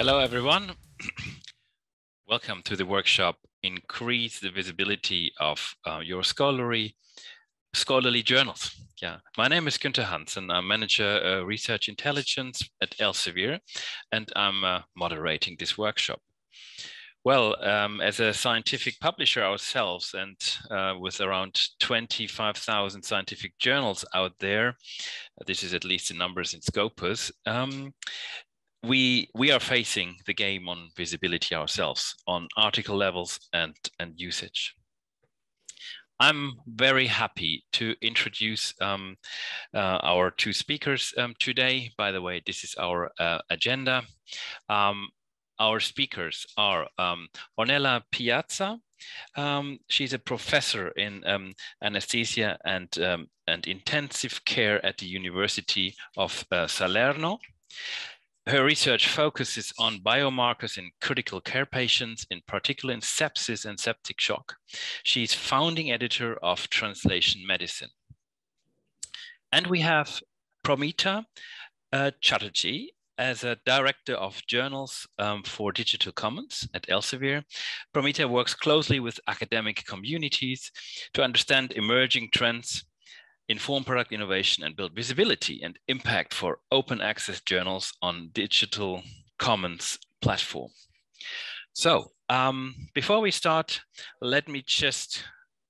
Hello, everyone. Welcome to the workshop, Increase the Visibility of Your Scholarly Journals. Yeah, my name is Günther Hansen. I'm Manager Research Intelligence at Elsevier, and I'm moderating this workshop. Well, as a scientific publisher ourselves and with around 25,000 scientific journals out there, this is at least the numbers in Scopus, we are facing the game on visibility ourselves, on article levels and usage. I'm very happy to introduce our two speakers today. By the way, this is our agenda. Our speakers are Ornella Piazza. She's a professor in anesthesia and intensive care at the University of Salerno. Her research focuses on biomarkers in critical care patients, in particular in sepsis and septic shock. She's founding editor of Translation Medicine. And we have Promita Chatterjee as a director of journals for Digital Commons at Elsevier. Promita works closely with academic communities to understand emerging trends, inform product innovation, and build visibility and impact for open access journals on Digital Commons platform. So before we start, let me just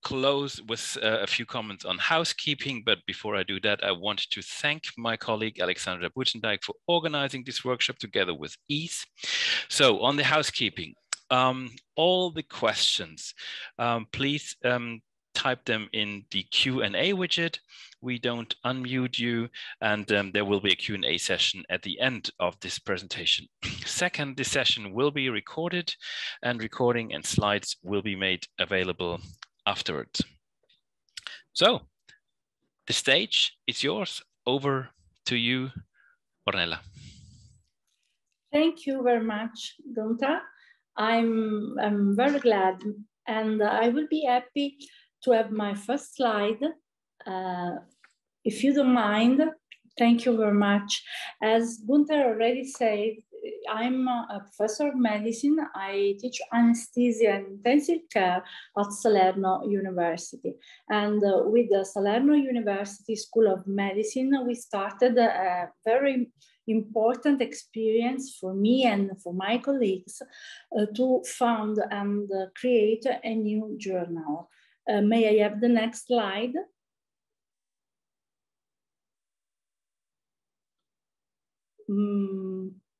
close with a few comments on housekeeping. But before I do that, I want to thank my colleague, Alexandra Buitendijk, for organizing this workshop together with EASE. So on the housekeeping, all the questions, please type them in the Q&A widget. We don't unmute you, and there will be a Q&A session at the end of this presentation. Second, this session will be recorded, and recording and slides will be made available afterwards. So the stage is yours. Over to you, Ornella. Thank you very much, Günther. I'm very glad, and I will be happy to have my first slide. If you don't mind, thank you very much. As Günther already said, I'm a professor of medicine. I teach anesthesia and intensive care at Salerno University. And with the Salerno University School of Medicine, we started a very important experience for me and for my colleagues to found and create a new journal. May I have the next slide?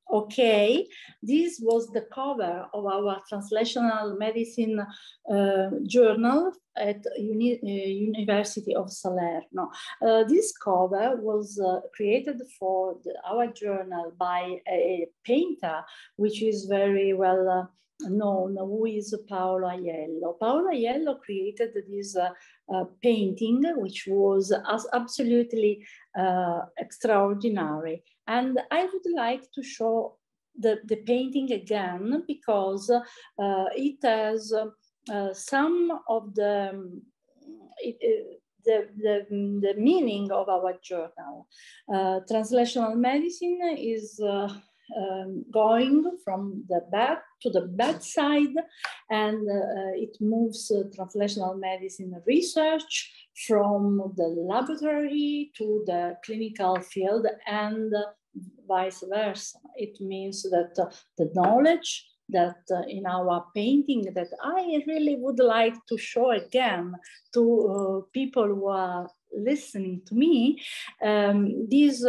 Okay, this was the cover of our translational medicine journal at University of Salerno. This cover was created for our journal by a painter, which is very well known, who is Paolo Aiello. Paolo Aiello created this painting, which was absolutely extraordinary. And I would like to show the painting again, because it has some of the meaning of our journal. Translational medicine is going from the bed to the bedside, and it moves translational medicine research from the laboratory to the clinical field and vice versa. It means that the knowledge that in our painting that I really would like to show again to people who are listening to me, this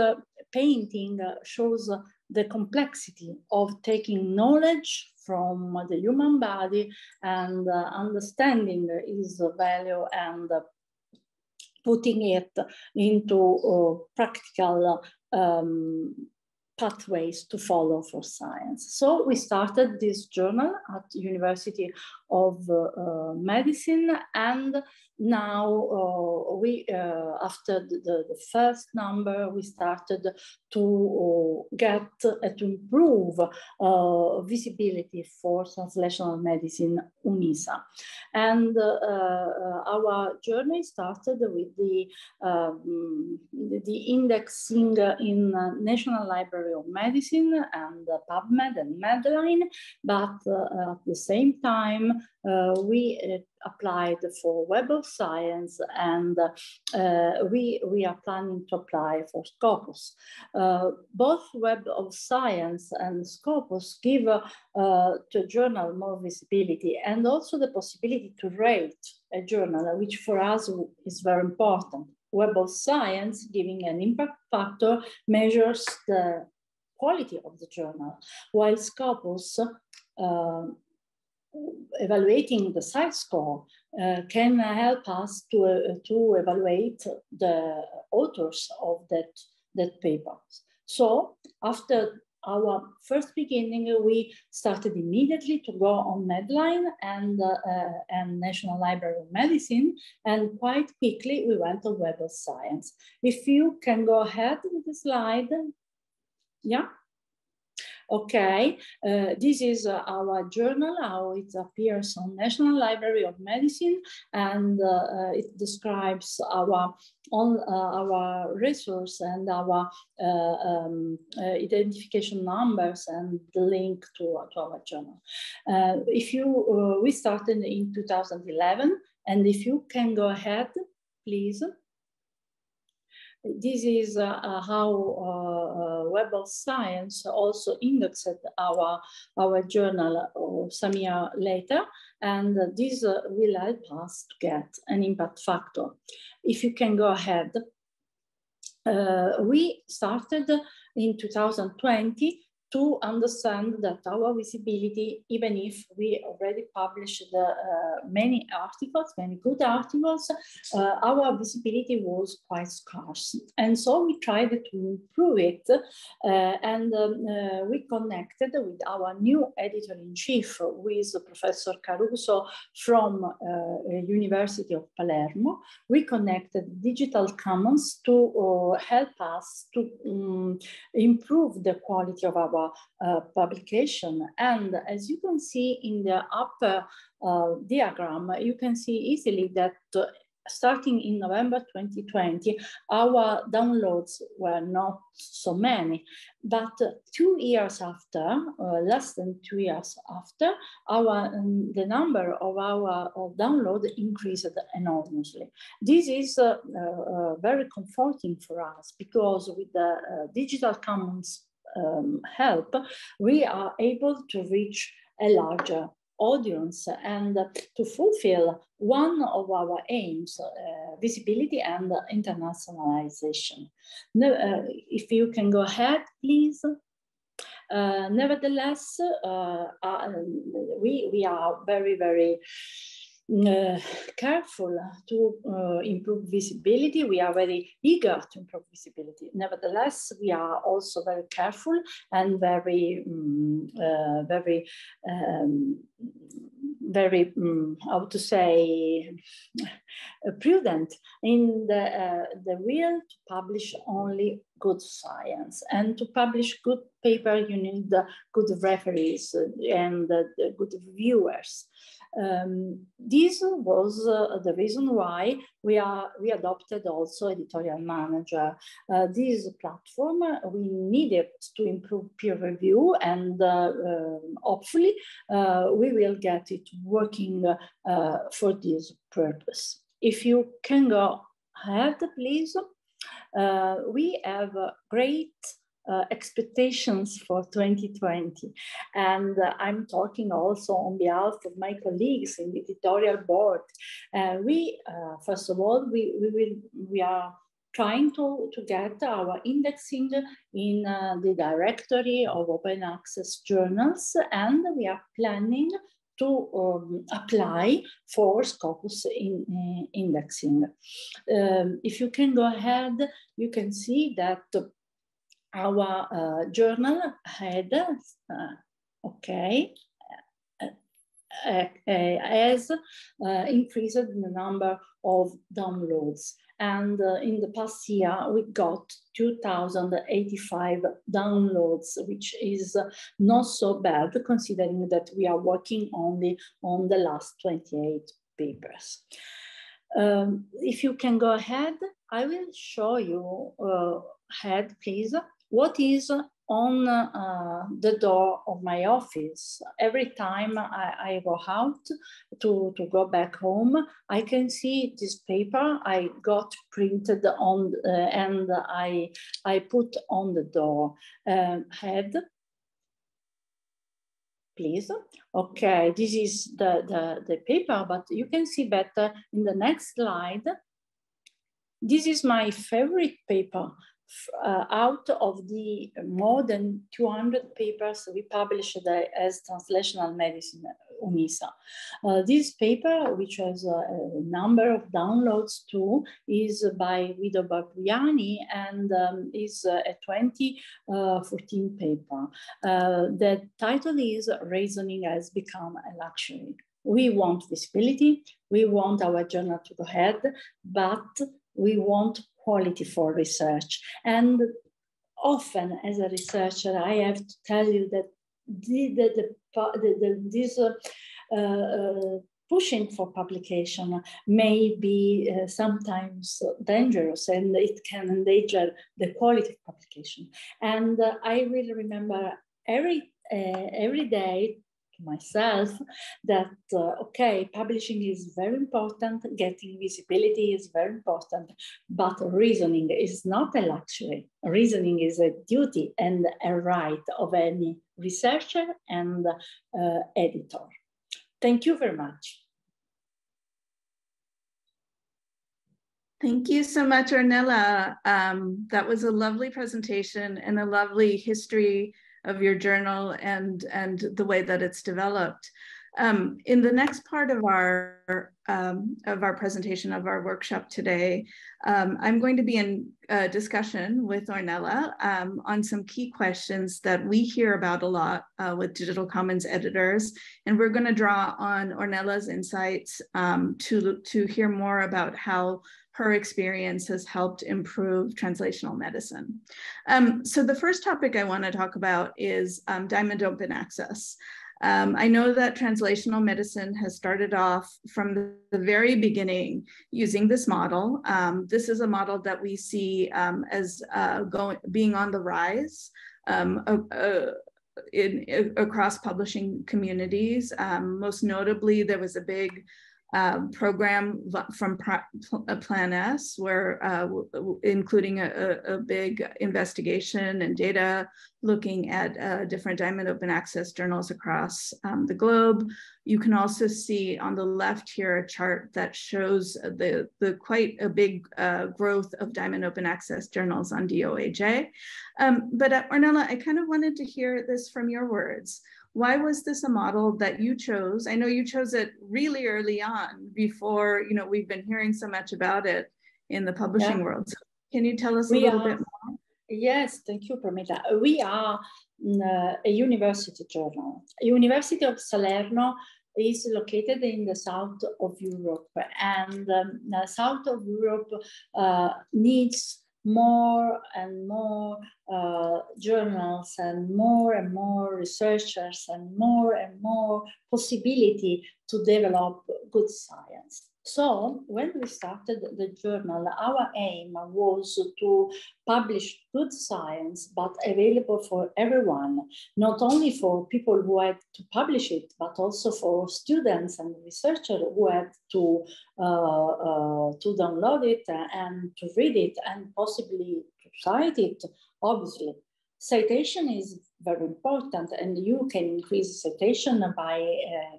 painting shows the complexity of taking knowledge from the human body and understanding its value and putting it into practical pathways to follow for science. So we started this journal at University of medicine. And now after the first number, we started to get to improve visibility for translational medicine UNISA. And our journey started with the indexing in National Library of Medicine and PubMed and Medline, but at the same time we applied for Web of Science, and we are planning to apply for Scopus. Both Web of Science and Scopus give to journal more visibility and also the possibility to rate a journal, which for us is very important. Web of Science, giving an impact factor, measures the quality of the journal, while Scopus, evaluating the CITE score, can help us to evaluate the authors of that paper. So after our first beginning, we started immediately to go on Medline and National Library of Medicine, and quite quickly we went to Web of Science. If you can go ahead with the slide. Yeah. Okay, this is our journal, how it appears on National Library of Medicine, and it describes our resource and our identification numbers and the link to our journal. We started in 2011, and if you can go ahead, please. This is how Web of Science also indexed our journal some year later, and this will help us to get an impact factor. If you can go ahead. We started in 2020 to understand that our visibility, even if we already published many articles, many good articles, our visibility was quite scarce. And so we tried to improve it, and we connected with our new editor-in-chief, who is Professor Caruso from University of Palermo. We connected Digital Commons to help us to improve the quality of our publication. And as you can see in the upper diagram, you can see easily that starting in November 2020, our downloads were not so many, but 2 years after, less than 2 years after, the number of our download increased enormously. This is very comforting for us, because with the Digital Commons help, we are able to reach a larger audience and to fulfill one of our aims, visibility and internationalization. If you can go ahead, please. Nevertheless, we are very, very careful to improve visibility. We are very eager to improve visibility. Nevertheless, we are also very careful and very, how to say, prudent in the will to publish only good science. And to publish good paper, you need good referees and good reviewers. This was the reason why we adopted also Editorial Manager. This platform, we needed to improve peer review, and hopefully we will get it working for this purpose. If you can go ahead, please. We have great expectations for 2020. And I'm talking also on behalf of my colleagues in the editorial board. First of all, we are trying to get our indexing in the directory of open access journals, and we are planning to apply for Scopus in indexing. If you can go ahead, you can see that our journal had, okay, has increased the number of downloads. And in the past year, we got 2,085 downloads, which is not so bad, considering that we are working only on the last 28 papers. If you can go ahead, I will show you, ahead, please, what is on the door of my office. Every time I go out to go back home, I can see this paper I got printed on and I put on the door. Head, please. Okay, this is the paper, but you can see better in the next slide. This is my favorite paper. Out of the more than 200 papers we published as Translational Medicine UNISA. This paper, which has a number of downloads too, is by Guido Barbuiani and is a 2014 paper. The title is Reasoning Has Become a Luxury. We want visibility, we want our journal to go ahead, but we want quality for research. And often as a researcher, I have to tell you that this pushing for publication may be sometimes dangerous, and it can endanger the quality of publication. And I will remember every day to myself that, okay, publishing is very important, getting visibility is very important, but reasoning is not a luxury. Reasoning is a duty and a right of any researcher and editor. Thank you very much. Thank you so much, Ornella. That was a lovely presentation and a lovely history of your journal and the way that it's developed. In the next part of our presentation of our workshop today, I'm going to be in a discussion with Ornella on some key questions that we hear about a lot with Digital Commons editors, and we're going to draw on Ornella's insights to hear more about how her experience has helped improve translational medicine. So the first topic I want to talk about is Diamond Open Access. I know that translational medicine has started off from the very beginning using this model. This is a model that we see as being on the rise across publishing communities. Most notably, there was a big program from Plan S, where including a big investigation and data looking at different Diamond Open Access journals across the globe. You can also see on the left here a chart that shows the quite a big growth of Diamond Open Access journals on DOAJ. But Ornella, I kind of wanted to hear this from your words. Why was this a model that you chose? I know you chose it really early on before, we've been hearing so much about it in the publishing world. So can you tell us a little bit more? Yes, thank you, Promita. We are a university journal. University of Salerno is located in the south of Europe, and the south of Europe needs more and more journals and more researchers and more possibility to develop good science. So when we started the journal, our aim was to publish good science, but available for everyone, not only for people who had to publish it, but also for students and researchers who had to download it and to read it and possibly to cite it, obviously. Citation is very important, and you can increase citation by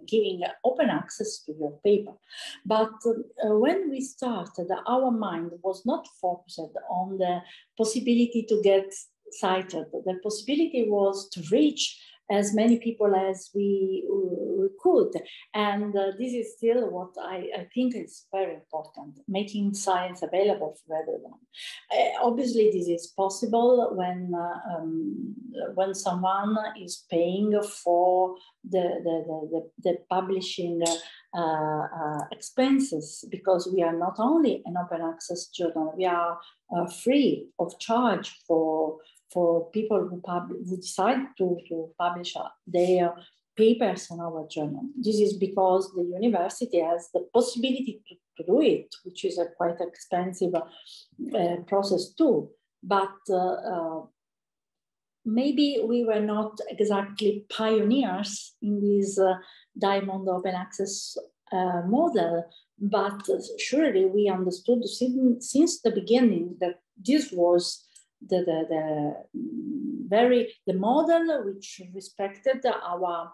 giving open access to your paper. But when we started, our mind was not focused on the possibility to get cited. The possibility was to reach as many people as we could. And this is still what I think is very important, making science available for everyone. Obviously, this is possible when someone is paying for the publishing expenses, because we are not only an open access journal, we are free of charge for people who decide to publish their papers on our journal. This is because the university has the possibility to do it, which is a quite expensive process too. But maybe we were not exactly pioneers in this Diamond Open Access model, but surely we understood since the beginning that this was the model which respected our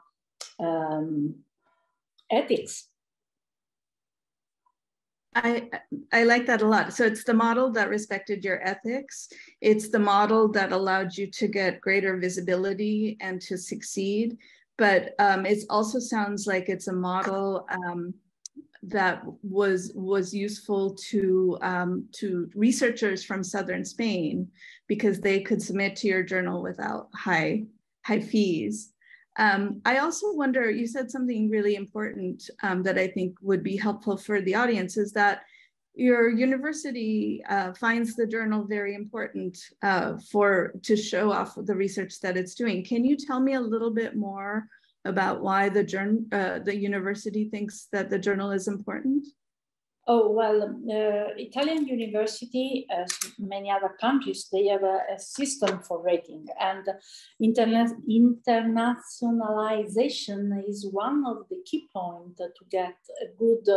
ethics. I like that a lot. So it's the model that respected your ethics. It's the model that allowed you to get greater visibility and to succeed. But it also sounds like it's a model that was useful to researchers from southern Spain, because they could submit to your journal without high fees. I also wonder, you said something really important that I think would be helpful for the audience, is that your university finds the journal very important to show off the research that it's doing. Can you tell me a little bit more about why the university thinks that the journal is important? Oh, well, Italian university, as many other countries, they have a system for rating, and internationalization is one of the key points to get a good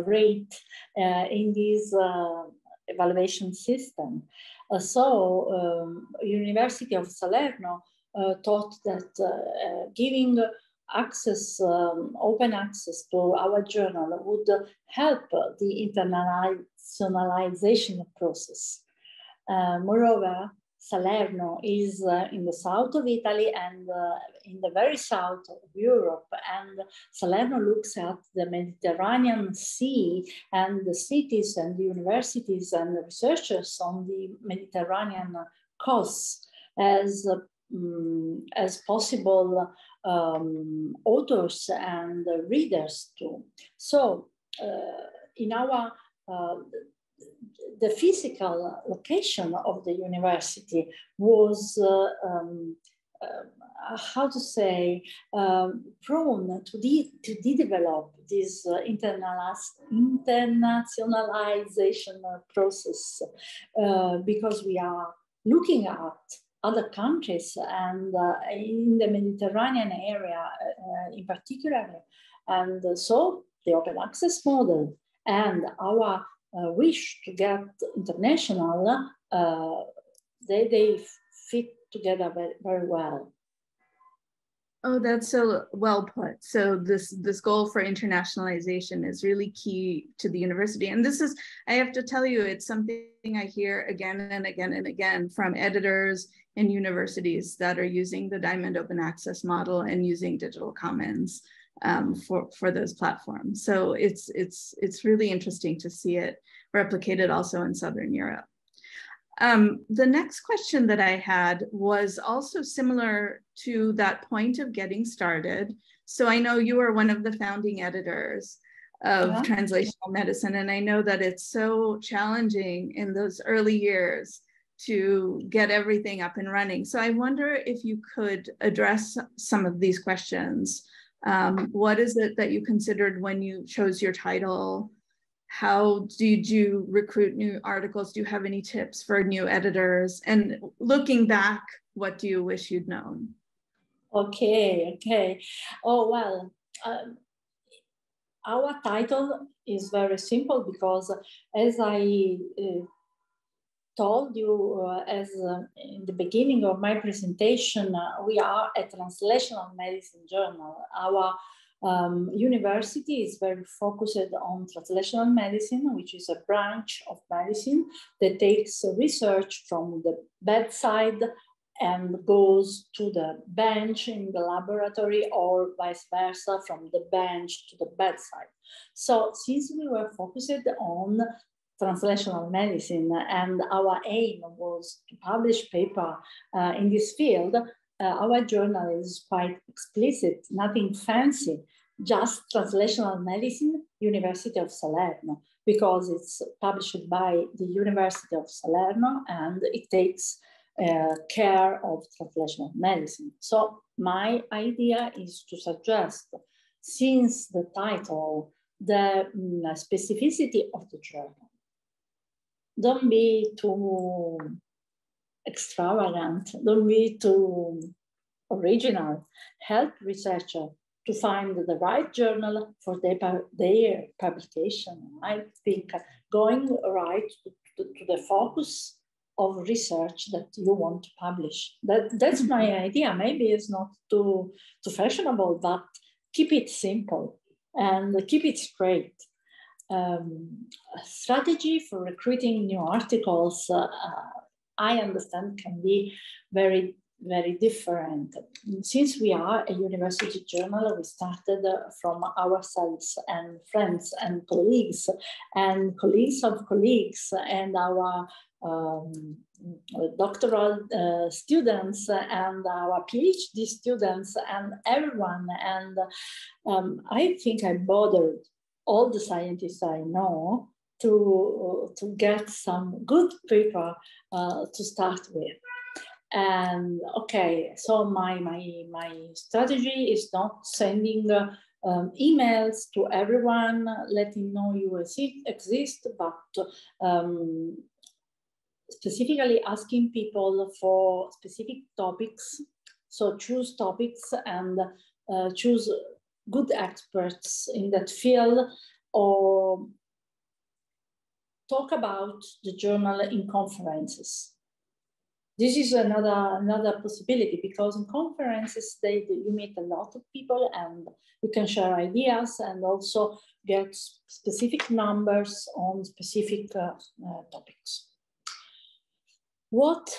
rate in this evaluation system. University of Salerno thought that giving access, open access to our journal would help the internationalization process. Moreover, Salerno is in the south of Italy and in the very south of Europe, and Salerno looks at the Mediterranean Sea and the cities and the universities and the researchers on the Mediterranean coasts as possible authors and readers too. So in our the physical location of the university was how to say prone to develop this internationalization process because we are looking at other countries and in the Mediterranean area in particular. And so the open access model and our wish to get international, they fit together very, very well. Oh, that's so well put. So this goal for internationalization is really key to the university. And this is, I have to tell you, it's something I hear again and again and again from editors and universities that are using the Diamond Open Access model and using Digital Commons for those platforms. So it's really interesting to see it replicated also in Southern Europe. The next question that I had was also similar to that point of getting started. So I know you are one of the founding editors of Translational Medicine, and I know that it's so challenging in those early years to get everything up and running. So I wonder if you could address some of these questions. What is it that you considered when you chose your title? How did you recruit new articles? Do you have any tips for new editors? And looking back, what do you wish you'd known? Okay. Oh, well, our title is very simple because as I told you in the beginning of my presentation, we are a translational medicine journal. Our University is very focused on translational medicine, which is a branch of medicine that takes research from the bedside and goes to the bench in the laboratory, or vice versa, from the bench to the bedside. So since we were focused on translational medicine and our aim was to publish paper in this field, our journal is quite explicit, nothing fancy, just translational medicine, University of Salerno, because it's published by the University of Salerno and it takes care of translational medicine. So my idea is to suggest, since the title, the specificity of the journal. Don't be too extravagant, don't be too original. Help researchers to find the right journal for their publication. I think going right to the focus of research that you want to publish. That's my idea. Maybe it's not too fashionable, but keep it simple and keep it straight. Strategy for recruiting new articles, I understand, can be very, very different. Since we are a university journal, we started from ourselves and friends and colleagues of colleagues and our doctoral students and our PhD students and everyone. And I think I bothered all the scientists I know to get some good paper to start with. And okay, so my strategy is not sending emails to everyone, letting know you exist, but specifically asking people for specific topics. So choose topics and choose good experts in that field, or talk about the journal in conferences. This is another possibility, because in conferences you meet a lot of people and you can share ideas and also get specific numbers on specific topics. What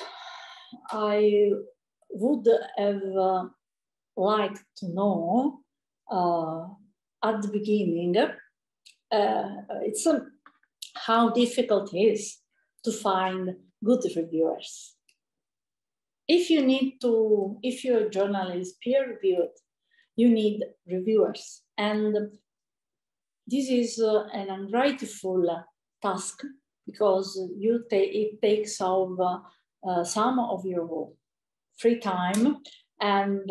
I would have liked to know at the beginning, it's how difficult it is to find good reviewers. If your journal is peer-reviewed, you need reviewers. And this is an ungrateful task, because it takes over some of your free time and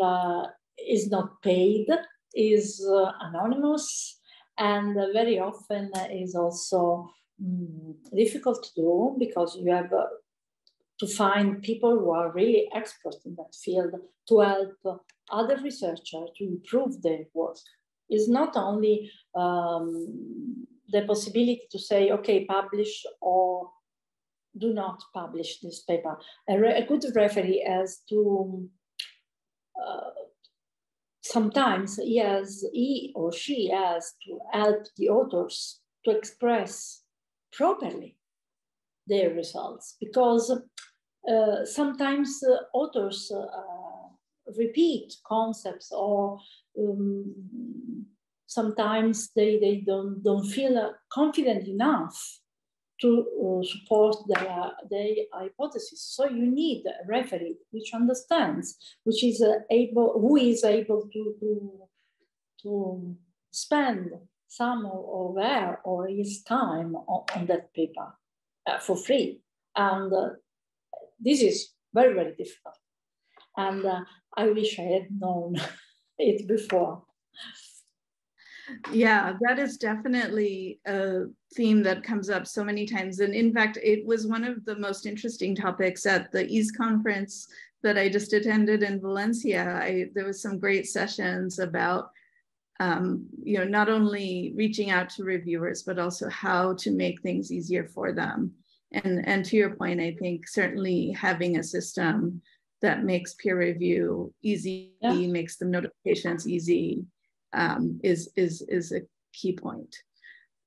is not paid, is anonymous, and very often is also difficult to do, because you have to find people who are really experts in that field to help other researchers to improve their work. It's not only the possibility to say, okay, publish or do not publish this paper. A good referee has to, sometimes he or she has to help the authors to express properly their results, because sometimes authors repeat concepts, or sometimes they don't feel confident enough to support their hypothesis. So you need a referee which understands, who is able to spend some of her or his time on that paper for free. And this is very, very difficult. And I wish I had known it before. Yeah, that is definitely a theme that comes up so many times. And in fact, it was one of the most interesting topics at the EASE conference that I just attended in Valencia. There was some great sessions about, not only reaching out to reviewers, but also how to make things easier for them. And to your point, I think certainly having a system that makes peer review easy, makes the notifications easy, is a key point.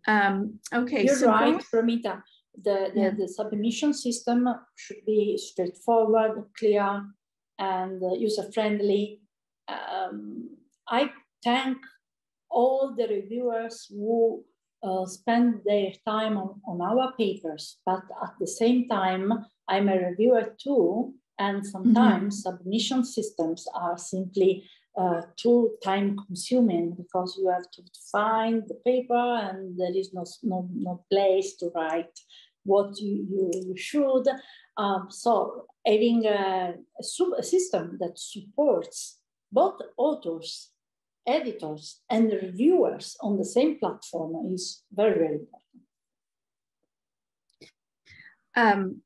Okay, you're so right, Promita. The submission system should be straightforward, clear, and user-friendly. I thank all the reviewers who spend their time on our papers, but at the same time, I'm a reviewer too, and sometimes submission systems are simply too time-consuming because you have to find the paper and there is no place to write what you should. So having a system that supports both authors, editors, and reviewers on the same platform is very, very important.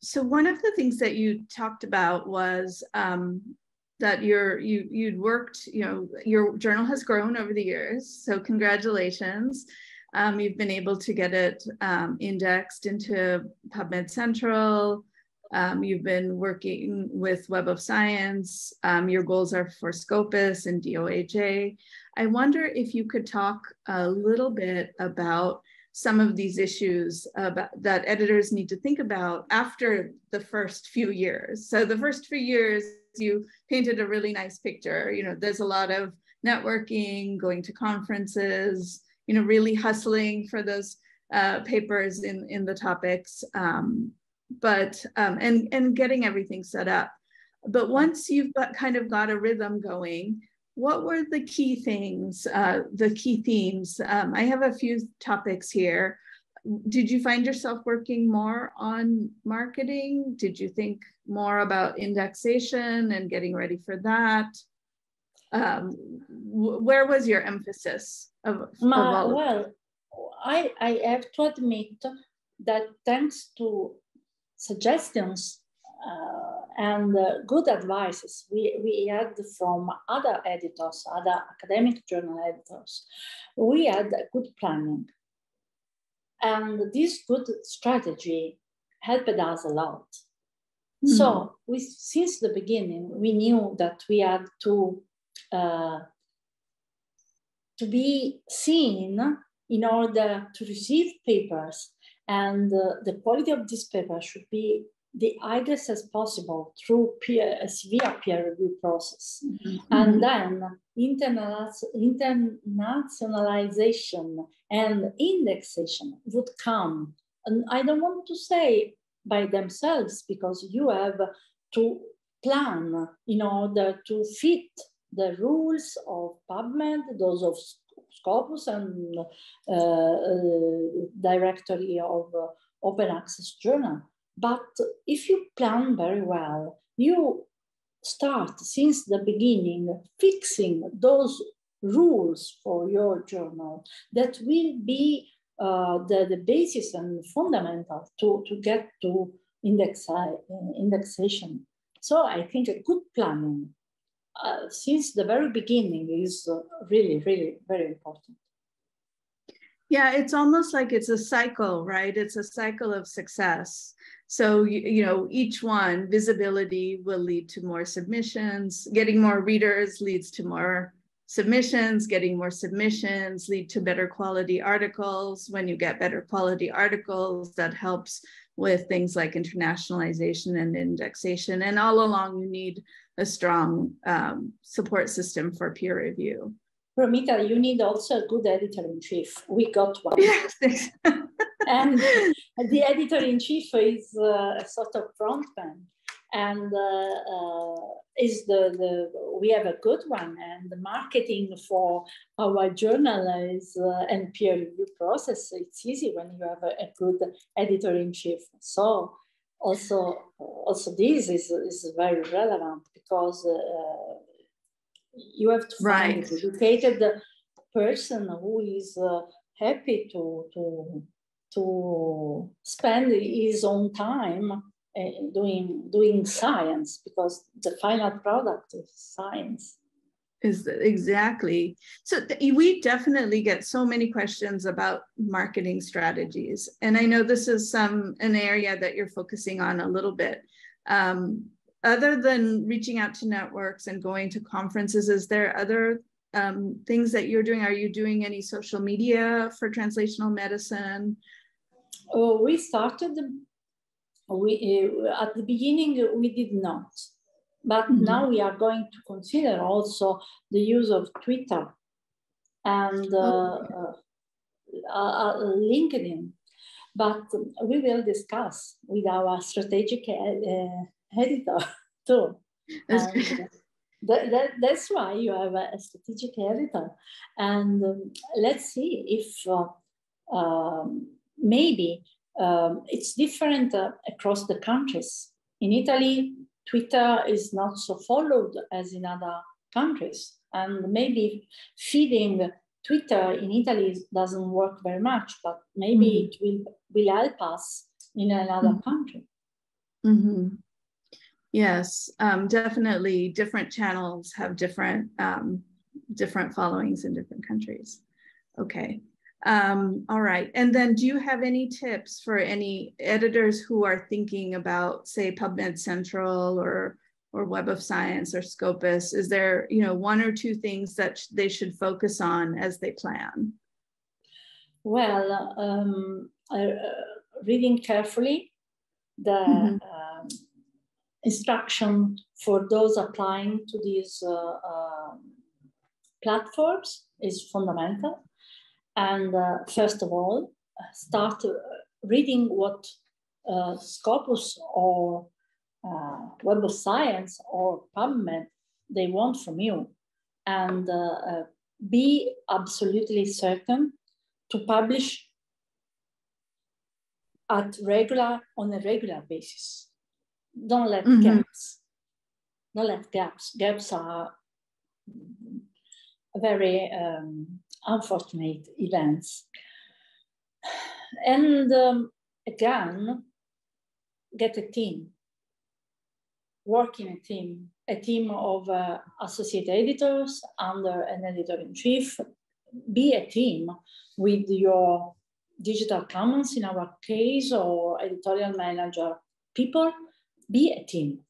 So one of the things that you talked about was that you'd worked, your journal has grown over the years. So congratulations. You've been able to get it indexed into PubMed Central. You've been working with Web of Science. Your goals are for Scopus and DOAJ. I wonder if you could talk a little bit about some of these issues that editors need to think about after the first few years. So the first few years, you painted a really nice picture. There's a lot of networking, going to conferences, really hustling for those papers in the topics, and getting everything set up. But once you've got a rhythm going, what were the key things, the key themes? I have a few topics here. Did you find yourself working more on marketing? Did you think more about indexation and getting ready for that? Where was your emphasis of all of that? I have to admit that thanks to suggestions and good advices we had from other editors, other academic journal editors, we had good planning. And this good strategy helped us a lot. So since the beginning, we knew that we had to be seen in order to receive papers, and the quality of this paper should be the highest as possible through a severe peer review process. And then internationalization and indexation would come. And I don't want to say by themselves, because you have to plan in order to fit the rules of PubMed, those of Scopus and directory of open access journal. But if you plan very well, you start since the beginning fixing those rules for your journal that will be the basis and fundamental to get to indexation. So I think a good planning since the very beginning is really, really very important. Yeah, it's almost like it's a cycle, right? It's a cycle of success. So, each one, visibility will lead to more submissions, getting more readers leads to more submissions, getting more submissions lead to better quality articles. When you get better quality articles, that helps with things like internationalization and indexation. And all along, you need a strong support system for peer review. Promita, you need also a good editor-in-chief. We got one. Yes. And the editor-in-chief is a sort of frontman, and we have a good one. And the marketing for our journal is and peer review process. It's easy when you have a good editor-in-chief. So also this is very relevant because you have to find a dedicated person who is happy to spend his own time doing science, because the final product is science. Exactly. So we definitely get so many questions about marketing strategies, and I know this is an area that you're focusing on a little bit. Other than reaching out to networks and going to conferences, is there other things that you're doing? Are you doing any social media for translational medicine? We started, at the beginning, we did not. But now we are going to consider also the use of Twitter and LinkedIn. But we will discuss with our strategic editor too. That's why you have a strategic editor. And let's see if maybe it's different across the countries. In Italy, Twitter is not so followed as in other countries. And maybe feeding Twitter in Italy doesn't work very much, but maybe it will help us in another country. Yes, definitely different channels have different followings in different countries. Okay. All right. And then do you have any tips for any editors who are thinking about, say, PubMed Central or Web of Science or Scopus? Is there, one or two things that they should focus on as they plan? Well, reading carefully the instruction for those applying to these platforms is fundamental. And first of all, start reading what Scopus or Web of Science or PubMed they want from you, and be absolutely certain to publish on a regular basis. Don't let gaps. Don't let gaps. Gaps are very unfortunate events. And again, get a team. Work in a team of associate editors under an editor-in-chief. Be a team with your digital commons, in our case, or editorial manager people. Be a team.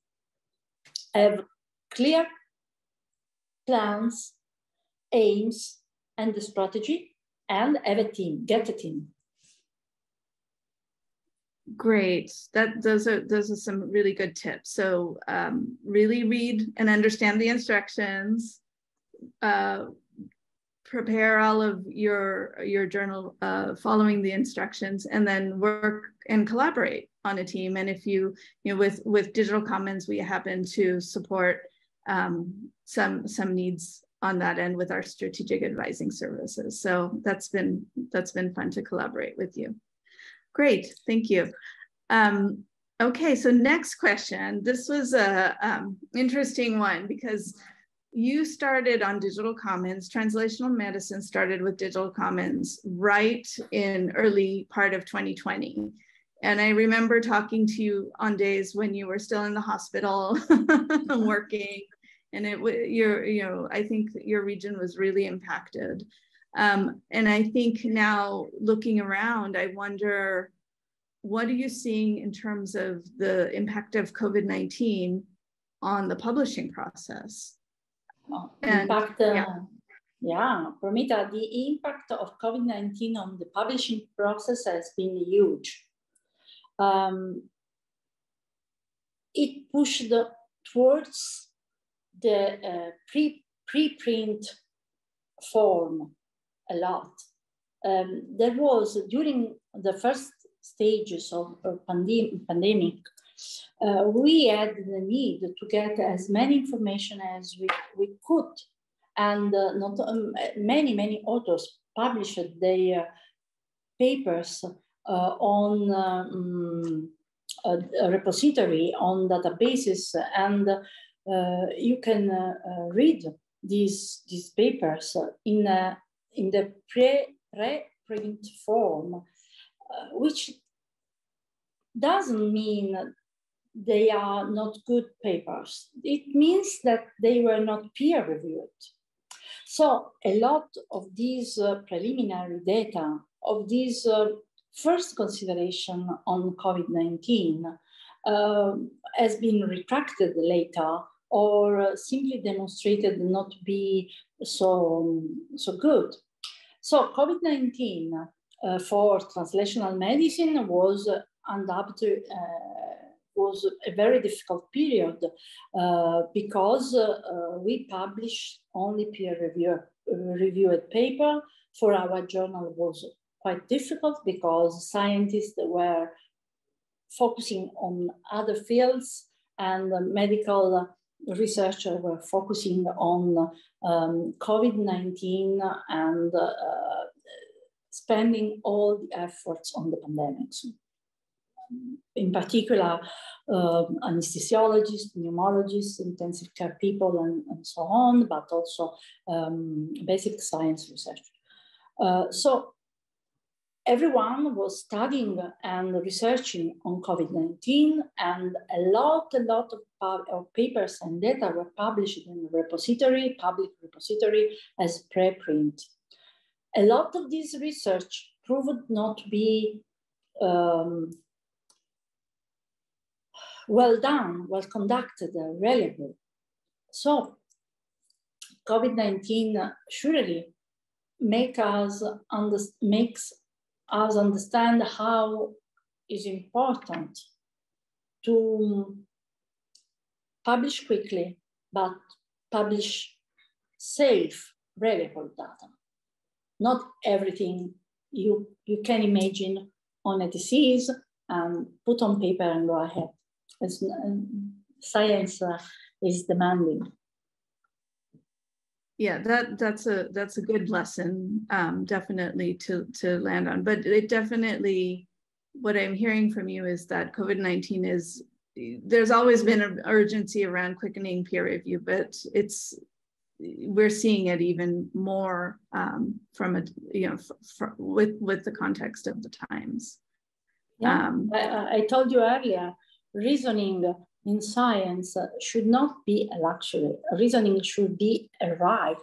Have clear plans, aims, and the strategy, and have a team. Get a team. Great. Those are some really good tips. So really read and understand the instructions. Prepare all of your journal following the instructions, and then work and collaborate on a team. And if you with Digital Commons, we happen to support some needs on that end with our strategic advising services. So that's been fun to collaborate with you. Great, thank you. Okay, so next question. This was a interesting one because you started on Digital Commons. Translational medicine started with Digital Commons right in early part of 2020. And I remember talking to you on days when you were still in the hospital working, and I think your region was really impacted. And I think now looking around, I wonder, what are you seeing in terms of the impact of COVID-19 on the publishing process? Promita, the impact of COVID-19 on the publishing process has been huge. It pushed towards the preprint form a lot. There was, during the first stages of pandemic, we had the need to get as many information as we could. And many authors published their papers on a repository, on databases, and you can read these papers in the preprint form, which doesn't mean they are not good papers. It means that they were not peer reviewed. So a lot of these preliminary data, of these first consideration on COVID-19 has been retracted later, or simply demonstrated not to be so good. So COVID-19 for translational medicine was undoubtedly was a very difficult period because we published only peer-reviewed paper. For our journal was quite difficult because scientists were focusing on other fields and medical researchers were focusing on COVID-19 and spending all the efforts on the pandemics. In particular, anesthesiologists, pneumologists, intensive care people, and so on, but also basic science research. So everyone was studying and researching on COVID-19, and a lot of papers and data were published in the repository, public repository, as preprint. A lot of this research proved not to be well done, well conducted, reliable. So COVID-19 surely makes us understand how it's important to publish quickly, but publish safe, reliable data. Not everything you can imagine on a disease and put on paper and go ahead. Science is demanding. Yeah, that's a good lesson, definitely to land on. But it definitely, what I'm hearing from you is that COVID-19 is, there's always been an urgency around quickening peer review, but we're seeing it even more from a, with the context of the times. Yeah, I told you earlier, reasoning in science should not be a luxury. Reasoning should be a right.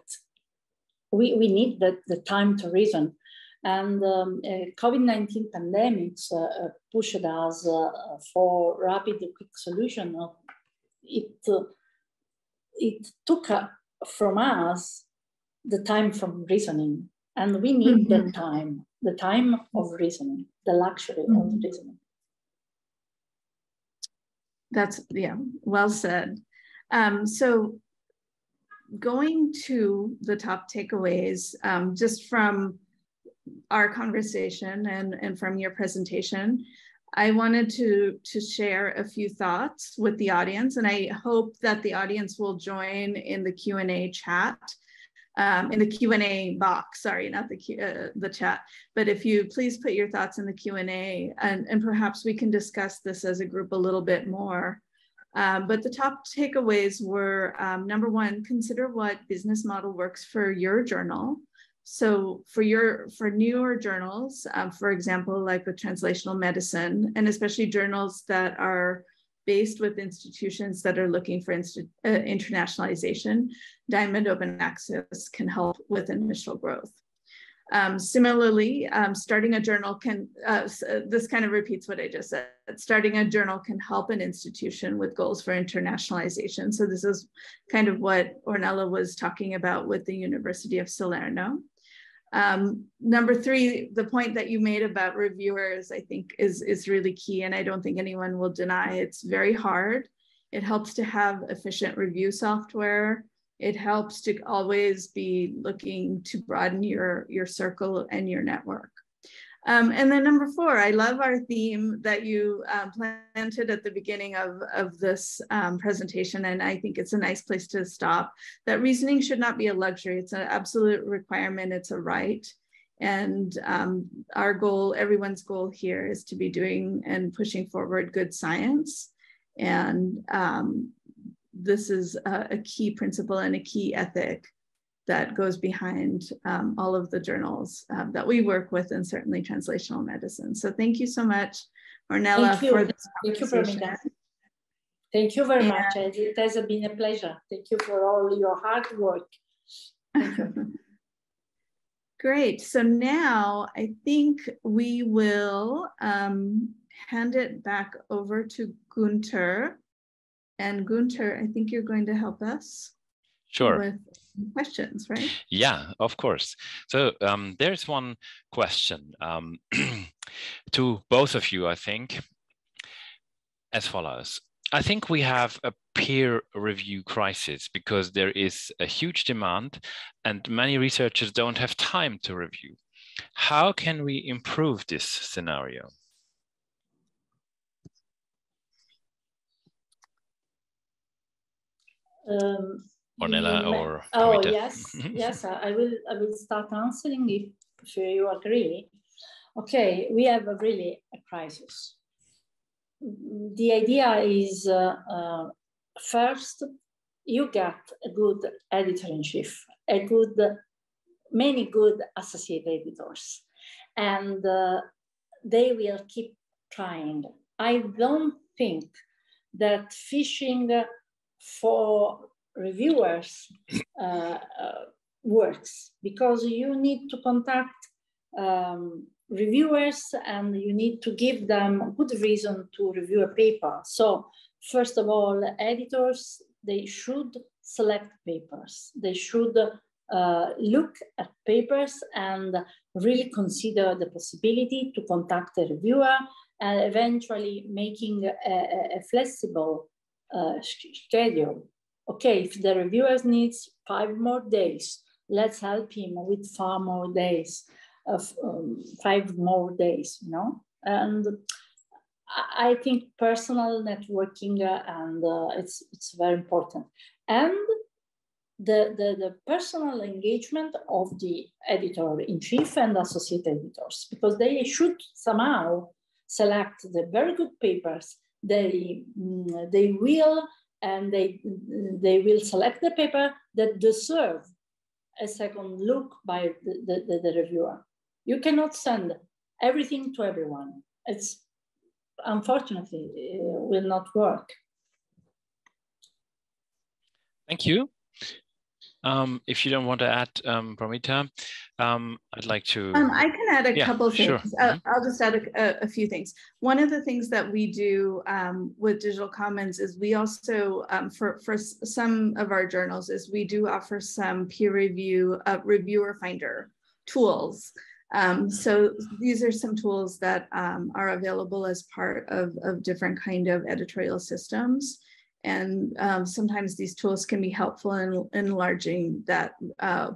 We need the time to reason. And COVID-19 pandemics pushed us for rapid, quick solution. It took from us the time from reasoning. And we need the time of reasoning, the luxury of reasoning. That's, yeah, well said. So going to the top takeaways, just from our conversation and from your presentation, I wanted to share a few thoughts with the audience, and I hope that the audience will join in the Q&A chat. In the Q&A box, sorry, not the chat, but if you please put your thoughts in the Q&A and perhaps we can discuss this as a group a little bit more. But the top takeaways were, number one, consider what business model works for your journal. So for newer journals, for example, like with translational medicine, and especially journals that are based with institutions that are looking for internationalization, Diamond Open Access can help with initial growth. Similarly, starting a journal can, this kind of repeats what I just said, starting a journal can help an institution with goals for internationalization. So this is kind of what Ornella was talking about with the University of Salerno. Number three, the point that you made about reviewers, I think is really key. And I don't think anyone will deny it's very hard. It helps to have efficient review software. It helps to always be looking to broaden your circle and your network. And then number four, I love our theme that you planted at the beginning of this presentation, and I think it's a nice place to stop, that reasoning should not be a luxury. It's an absolute requirement, it's a right. And our goal, everyone's goal here is to be doing and pushing forward good science. And this is a key principle and a key ethic that goes behind all of the journals that we work with, and certainly translational medicine. So thank you so much, Ornella, for this conversation. Thank you very much. It has been a pleasure. Thank you for all your hard work. Thank you. Great. So now I think we will hand it back over to Gunther. And Gunther, I think you're going to help us. Sure. some questions, right? Yeah, of course. So there's one question to both of you, I think, as follows. I think we have a peer review crisis because there is a huge demand and many researchers don't have time to review. How can we improve this scenario? Ornella or Pramita? Yes, yes, I will start answering if you agree. Okay, we have really a crisis. The idea is first, you get a good editor-in-chief, many good associate editors, and they will keep trying. I don't think that fishing for reviewers works, because you need to contact reviewers and you need to give them good reason to review a paper. So first of all, editors, they should select papers. They should look at papers and really consider the possibility to contact a reviewer and eventually making a flexible schedule. Okay, if the reviewer needs 5 more days, let's help him with 5 more days, 5 more days, you know? And I think personal networking and it's very important. And the personal engagement of the editor-in-chief and associate editors, because they should somehow select the very good papers. They will, and they will select the paper that deserve a second look by the reviewer. You cannot send everything to everyone. It's unfortunately it will not work. Thank you. If you don't want to add, Pramita, I'd like to. I can add a couple things. Sure. I'll just add a few things. One of the things that we do with Digital Commons is we also, for some of our journals, is we do offer some peer review reviewer finder tools. So these are some tools that are available as part of different kind of editorial systems. And sometimes these tools can be helpful in enlarging that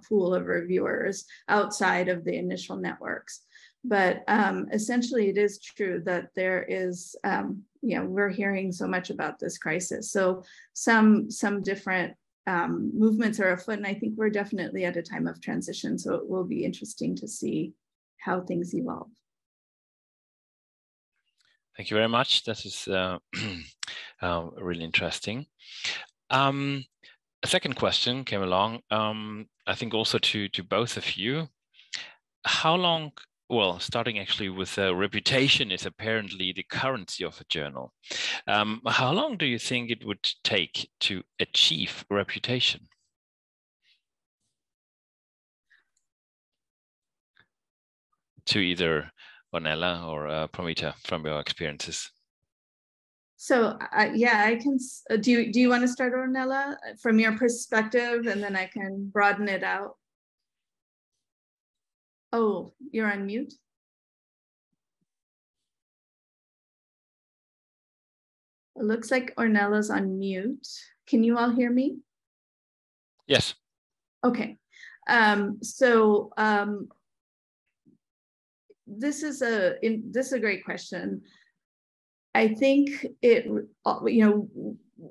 pool of reviewers outside of the initial networks. But essentially, it is true that there is, we're hearing so much about this crisis. So some different movements are afoot, and I think we're definitely at a time of transition. So it will be interesting to see how things evolve. Thank you very much. That is really interesting. A second question came along, I think also to both of you. How long, well, starting actually with reputation is apparently the currency of a journal. How long do you think it would take to achieve reputation? To either Ornella or Pramita, from your experiences. So yeah, I can. Do you want to start, Ornella, from your perspective, and then I can broaden it out? Oh, you're on mute. It looks like Ornella's on mute. Can you all hear me? Yes. Okay. This is a great question. I think it,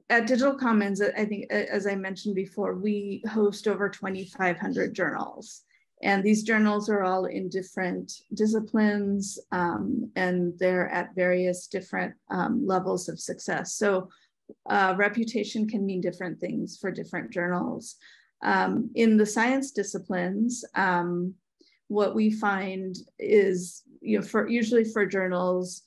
at Digital Commons, I think, as I mentioned before, we host over 2,500 journals. And these journals are all in different disciplines, and they're at various different levels of success. So reputation can mean different things for different journals. In the science disciplines, what we find is, usually for journals,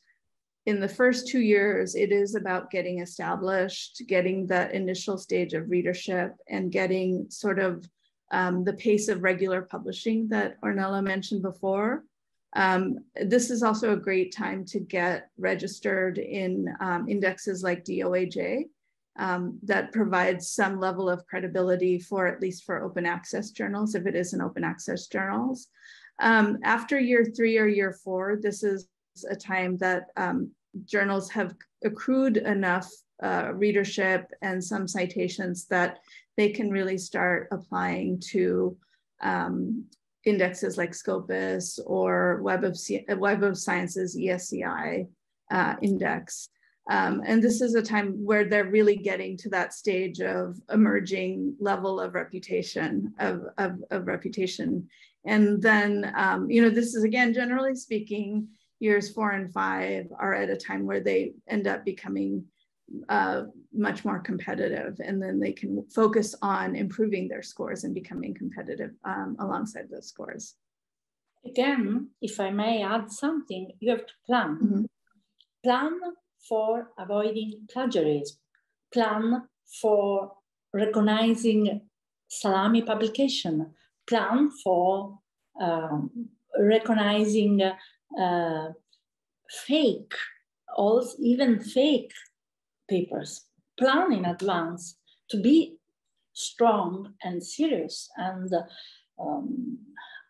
in the first 2 years, it is about getting established, getting the initial stage of readership, and getting sort of the pace of regular publishing that Ornella mentioned before. This is also a great time to get registered in indexes like DOAJ. that provides some level of credibility for, at least for open access journals, if it is an open access journals. After year 3 or year 4, this is a time that journals have accrued enough readership and some citations that they can really start applying to indexes like Scopus or Web of Science's ESCI index. And this is a time where they're really getting to that stage of emerging level of reputation, of reputation. And then, you know, this is, again, generally speaking, years 4 and 5 are at a time where they end up becoming much more competitive, and then they can focus on improving their scores and becoming competitive alongside those scores. Again, if I may add something, you have to plan. Mm-hmm. Plan for avoiding plagiarism. Plan for recognizing salami publication. Plan for recognizing fake, or even fake papers. Plan in advance to be strong and serious, and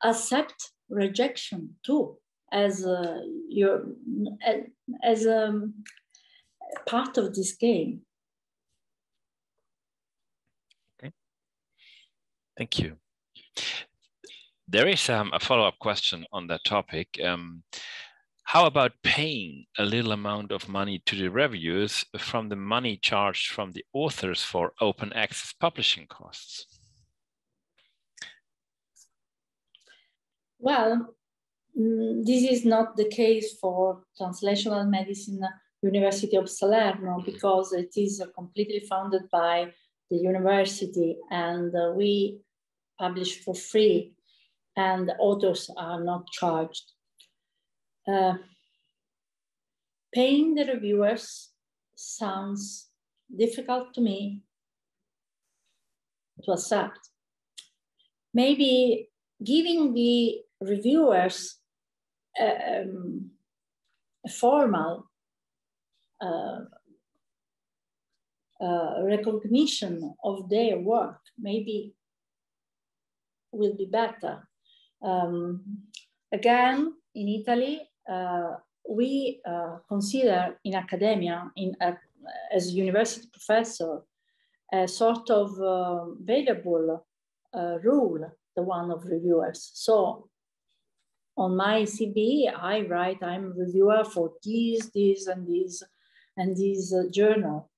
accept rejection too as part of this game. Okay, thank you. There is a follow-up question on that topic. How about paying a little amount of money to the reviewers from the money charged from the authors for open access publishing costs? Well, this is not the case for Translational Medicine University of Salerno, because it is completely funded by the university, and we publish for free, and the authors are not charged. Paying the reviewers sounds difficult to me to accept. Maybe giving the reviewers a formal recognition of their work maybe will be better. Again, in Italy, we consider in academia, as a university professor, a sort of variable rule, the one of reviewers. So on my CV, I write I'm reviewer for this, and this journal.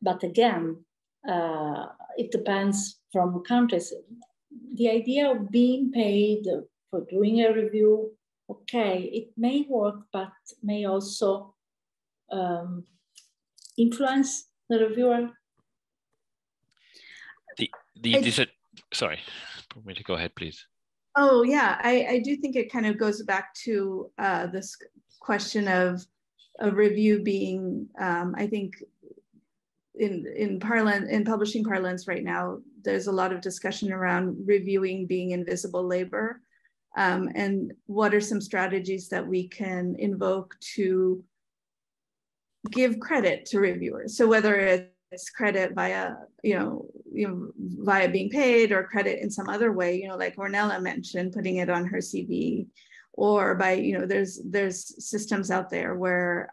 But again, it depends from countries. The idea of being paid for doing a review, okay, it may work, but may also influence the reviewer. Sorry, for me to go ahead, please. Oh yeah, I do think it kind of goes back to this question of a review being, I think in publishing parlance right now, there's a lot of discussion around reviewing being invisible labor. And what are some strategies that we can invoke to give credit to reviewers? So whether it's credit via, via being paid, or credit in some other way, like Ornella mentioned, putting it on her CV, or by, there's systems out there where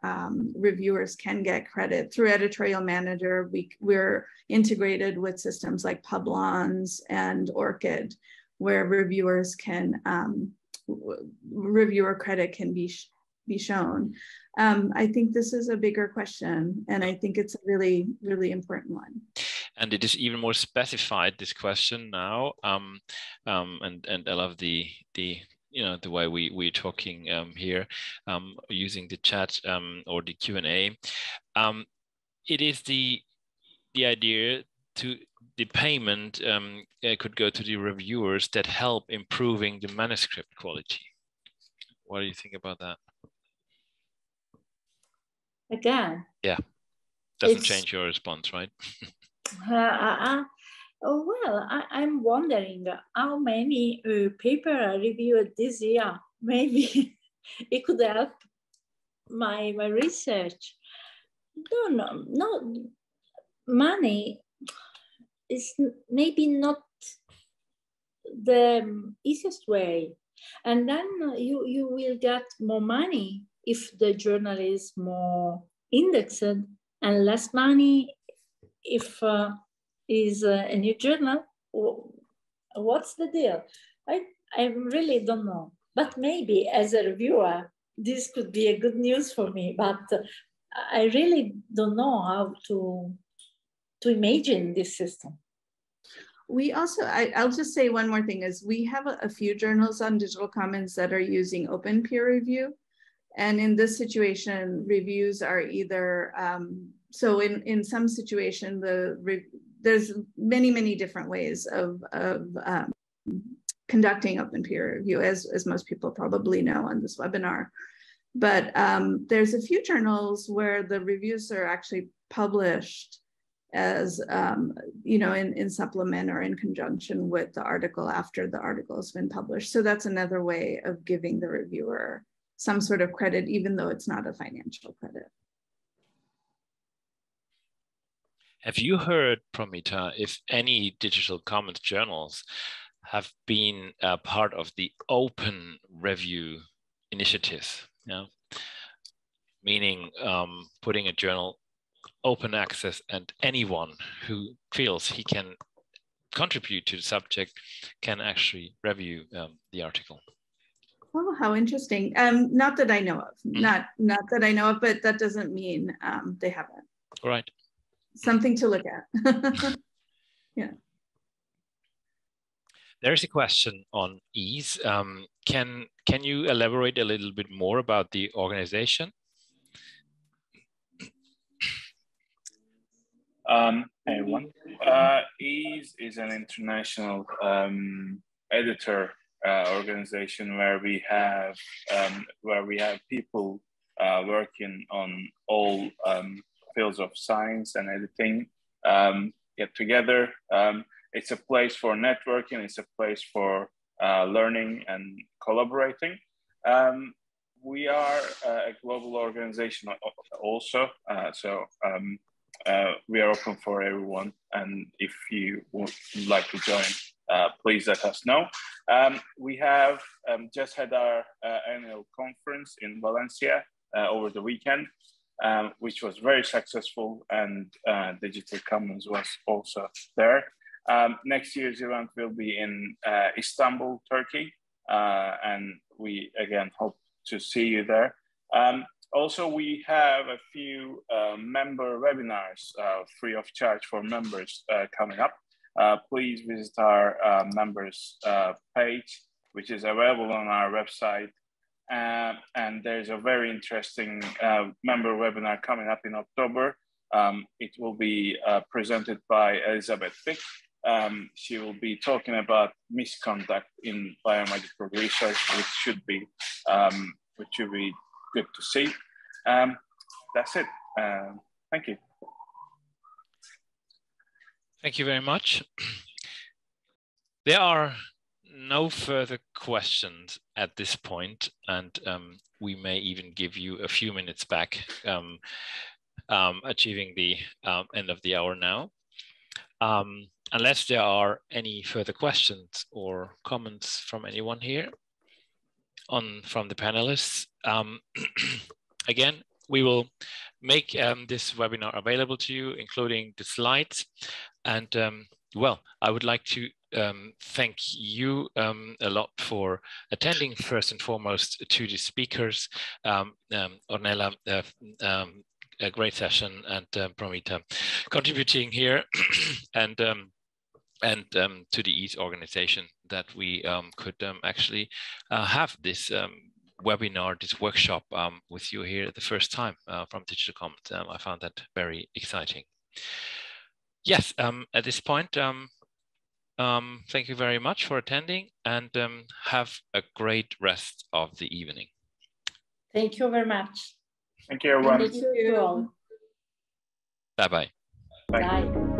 reviewers can get credit through Editorial Manager. We're integrated with systems like Publons and ORCID, where reviewers can, reviewer credit can be shown. I think this is a bigger question, and I think it's a really, really important one. And it is even more specified, this question now, and I love the way we're talking here, using the chat or the Q&A. It is the idea to the payment could go to the reviewers that help improving the manuscript quality. What do you think about that? Again, yeah, doesn't change your response, right? Well, I'm wondering how many papers I reviewed this year. Maybe it could help my research. No, money is maybe not the easiest way. And then you will get more money if the journal is more indexed, and less money if is a new journal. What's the deal? I really don't know. But maybe as a reviewer, this could be a good news for me. But I really don't know how to imagine this system. We also, I'll just say one more thing, is we have a few journals on Digital Commons that are using open peer review. And in this situation, reviews are either, so in some situation, there's many different ways of conducting open peer review, as most people probably know on this webinar. But there's a few journals where the reviews are actually published as, you know, in supplement or in conjunction with the article after the article has been published. So that's another way of giving the reviewer some sort of credit, even though it's not a financial credit. Have you heard, Promita, if any Digital Commons journals have been part of the open review initiatives? Yeah? Meaning putting a journal open access, and anyone who feels he can contribute to the subject can actually review the article. Oh, how interesting. Not that I know of, not that I know of, but that doesn't mean they haven't. All right. Something to look at. Yeah. There's a question on ease. Can you elaborate a little bit more about the organization? Hey everyone. EASE is an international editor organization where we have people working on all fields of science and editing get together. It's a place for networking. It's a place for learning and collaborating. We are a global organization also, so we are open for everyone. And if you would like to join, please let us know. We have just had our annual conference in Valencia over the weekend, which was very successful, and Digital Commons was also there. Next year's event will be in Istanbul, Turkey, and we again hope to see you there. Also, we have a few member webinars free of charge for members coming up. Please visit our members page, which is available on our website. And there's a very interesting member webinar coming up in October. It will be presented by Elizabeth Fick. She will be talking about misconduct in biomedical research, which should be good to see. That's it. Thank you. Thank you very much. There are no further questions at this point, and we may even give you a few minutes back, achieving the end of the hour now. Unless there are any further questions or comments from anyone here from the panelists. Again, we will make this webinar available to you, including the slides. And well, I would like to thank you a lot for attending, first and foremost, to the speakers, Ornella, a great session, and Promita contributing here, and to the EASE organization, that we could actually have this webinar, this workshop with you here the first time from Digital Commons. I found that very exciting. Yes, at this point, thank you very much for attending, and have a great rest of the evening. Thank you very much. Thank you, everyone. Thank you all. Bye-bye. Bye. Bye.